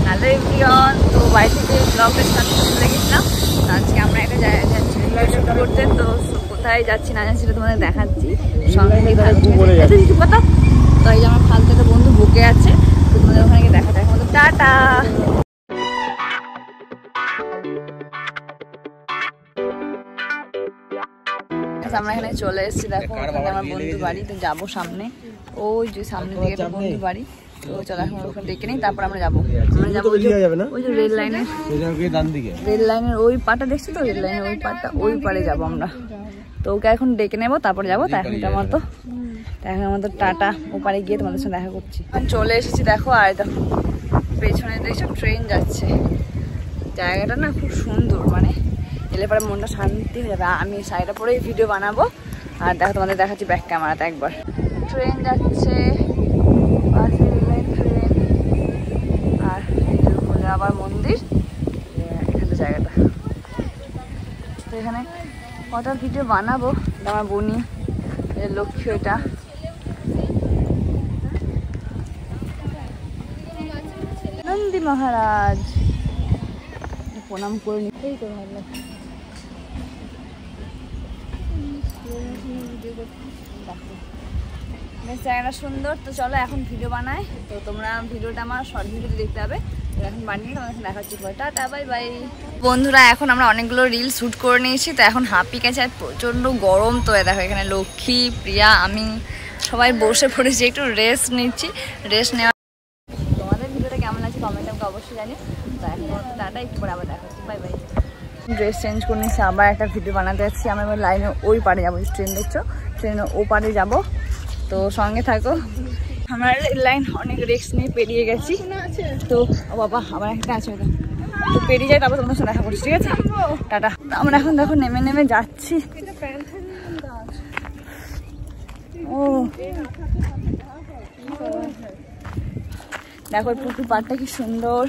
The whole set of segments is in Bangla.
হ্যালো এভরিওয়ান, তো বাড়ি থেকে ব্লগটা স্টার্ট করতে গেছিলাম। আজকে আমরা একটা জায়গায় যাচ্ছি শুট করতে। তো কোথায় যাচ্ছি না যাচ্ছি তোমাদের দেখাচ্ছি, সঙ্গে কিছু কথা। তো এই যে আমার ফালতু একটা বন্ধু বুকে আছে, তো তোমাদের ওখানে গিয়ে দেখা দেখো। টাটা। আমরা এখানে চলে এসেছি, দেখো ওখানে আমার বন্ধু বাড়ি। তো যাবো সামনে, ওই যে সামনে দিকে একটা বন্ধু বাড়ি। তো চলো এখন ওখানে ডেকে নিই, তারপর আমরা যাবো। ওই যে রেল লাইনের ওই পাটা দেখছি, তো রেল লাইনের ওই পাটটা, ওই পারে যাবো আমরা। তো ওকে এখন ডেকে নেবো, তারপর যাবো। তো এখন আমাদের টাটা, ও পারে গিয়ে তোমাদের সঙ্গে দেখা করছি। এখন চলে এসেছি দেখো, আর দেখো পেছনে দেখছো ট্রেন যাচ্ছে। জায়গাটা না খুব সুন্দর, মানে এলে পরে মনটা শান্তি হয়ে যাবে। আমি শাড়িটা পরেই ভিডিও বানাবো, আর দেখো তোমাদের দেখাচ্ছি ব্যাক ক্যামেরাতে একবার। ট্রেন যাচ্ছে, ট্রেন, আর বলে আবার মন্দির। এখানে জায়গাটা, তো এখানে কটা ভিডিও বানাবো। আমার বনি লক্ষ্মী, ওইটা নন্দী মহারাজ, প্রণাম করে নিতেই তো ভালো লাগছে। বেশ জায়গাটা সুন্দর। তো চলো এখন ভিডিও বানাই। তো তোমরা ভিডিওটা আমার শর্ট ভিডিওতে দেখতে হবে। এখন বানিয়ে তোমাদের দেখাচ্ছি। Tata, bye bye. বন্ধুরা, এখন আমরা অনেকগুলো রিল শ্যুট করে নিয়েছি। তো এখন হাঁপি গেছে, আর প্রচণ্ড গরম। তো দেখো এখানে লক্ষ্মী, প্রিয়া, আমি সবাই বসে পড়েছি, একটু রেস্ট নিচ্ছি। রেস্ট নেওয়া তোমাদের ভিডিওটা কেমন লাগছে কমেন্টে আমাকে অবশ্যই জানিও। তো এখন টাটা, একটু পরে আবার দেখাচ্ছি, বাই বাই। ড্রেস চেঞ্জ করে নিচ্ছি, আবার একটা ভিডিও বানাতে যাচ্ছি। আমি আমার লাইনে ওই পারে যাবো, ট্রেন দেখছো, ট্রেনে ও পারে যাবো। তো সঙ্গে থাকো। আমরা রেল লাইন অনেক রিস্ক নিয়ে পেরিয়ে গেছি। তো বাবা আবার একটা আছে, তো পেরিয়ে যাই, তারপর তোমার সাথে দেখা করছি, ঠিক আছে? টাটা। আমরা এখন দেখো নেমে নেমে যাচ্ছি। ও দেখো পুকুর পাড়টা কি সুন্দর।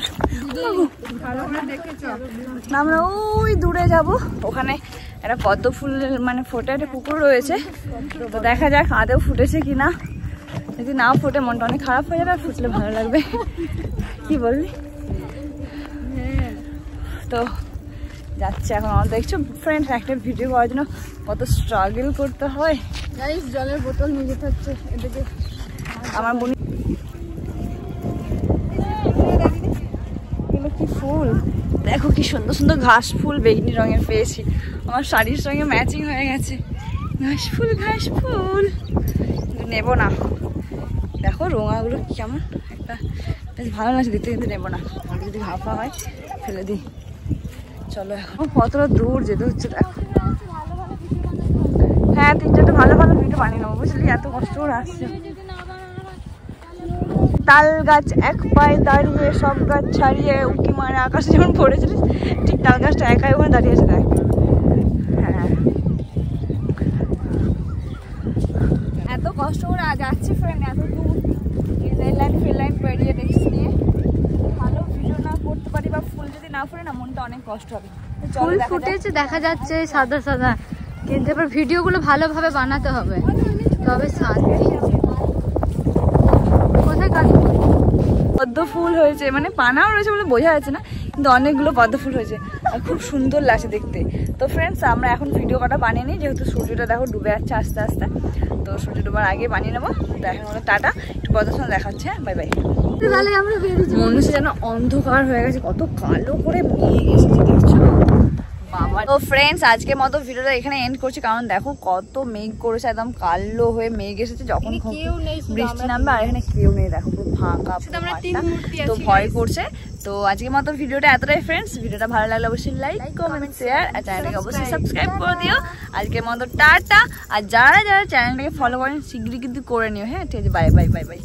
আমরা ওই দূরে যাব, ওখানে একটা পদ্ম ফুল মানে ফোটে একটা পুকুর রয়েছে। তো দেখা যাক আদেও ফুটেছে কিনা। যদি না ফুটে মনটা অনেক খারাপ হয়ে যাবে, আর ফুটলে ভালো লাগবে। কি বললি? তো যাচ্ছে এখন। আমার দেখছো ফ্রেন্ড, একটা ভিডিও করার জন্য কত স্ট্রাগল করতে হয়। জলের বোতল নিয়ে যেতে হচ্ছে এদিকে। আমার বোন কি ফুল দেখো, কি সুন্দর সুন্দর ঘাস ফুল বেগুনি রঙের পেয়েছি। আমার শাড়ির সঙ্গে ম্যাচিং হয়ে গেছে। ঘাস ফুল, ঘাস ফুল নেবো না। দেখো রঙাগুলো কেমন একটা বেশ ভালো লাগছে দেখতে, কিন্তু নেবো না। আর যদি হাফা হয় ফেলে দিই। চলো এখন কতটা দূর যেতে হচ্ছে দেখো। হ্যাঁ, 3-4টা ভালো ভালো ভিডিও বানিয়ে নেবো, বুঝলি? এত কষ্ট করে আসছে। তাল গাছ এক পায়ে দাঁড়িয়ে, সব গাছ ছাড়িয়ে উঁকি মারে আকাশে যেমন পড়েছিল, ঠিক তাল গাছটা একাই ওখানে দাঁড়িয়েছে দেখ। হ্যাঁ, এত কষ্ট করে যাচ্ছি ফ্রেন্ড, এত দূর রেল লাইন ফেল লাইন পেরিয়ে রিস্ক নিয়ে। ভালো ভিডিও না করতে পারি বা ফুল যদি না ফুলে না, মনটা অনেক কষ্ট হবে। ফুল ফুটেছে দেখা যাচ্ছে সাদা সাদা, কিন্তু এবার ভিডিওগুলো ভালোভাবে বানাতে হবে, তবে শান্তি। কোথায় কাজ পদ্ম ফুল হয়েছে, মানে পানাও রয়েছে বলে বোঝা যাচ্ছে না, কিন্তু অনেকগুলো পদ্ম ফুল হয়েছে আর খুব সুন্দর লাগছে দেখতে। তো ফ্রেন্ডস, আমরা এখন ভিডিও কটা বানিয়ে নিই, যেহেতু সূর্যটা দেখো ডুবে যাচ্ছে আস্তে আস্তে। তো সূর্য ডুবার আগে বানিয়ে নেবো। তো এখন আমরা টাটা, একটু পদ্মের সঙ্গে দেখাচ্ছে, বাই বাই। মনে হচ্ছে যেন অন্ধকার হয়ে গেছে, কত কালো করে মেঘ এসেছে দেখছো বাবা। তো ফ্রেন্ডস, আজকের মতো ভিডিওটা এখানে এন্ড করছি, কারণ দেখো কত মেঘ করেছে, একদম কালো হয়ে মেঘ এসেছে। যখন বৃষ্টি নামবে, আর এখানে কেউ নেই দেখো, পুরো ফাঁকা, তো ভয় করছে। তো আজকের মতো ভিডিওটা এতটাই ফ্রেন্ডস। ভিডিওটা ভালো লাগলে অবশ্যই লাইক, কমেন্ট, শেয়ার, আর চ্যানেলটাকে অবশ্যই সাবস্ক্রাইব করে দিও। আজকের মতো টাটা। আর যারা যারা চ্যানেলটাকে ফলো করেন শীঘ্রই কিন্তু করে নিও। হ্যাঁ, ঠিক আছে, বাই বাই বাই বাই।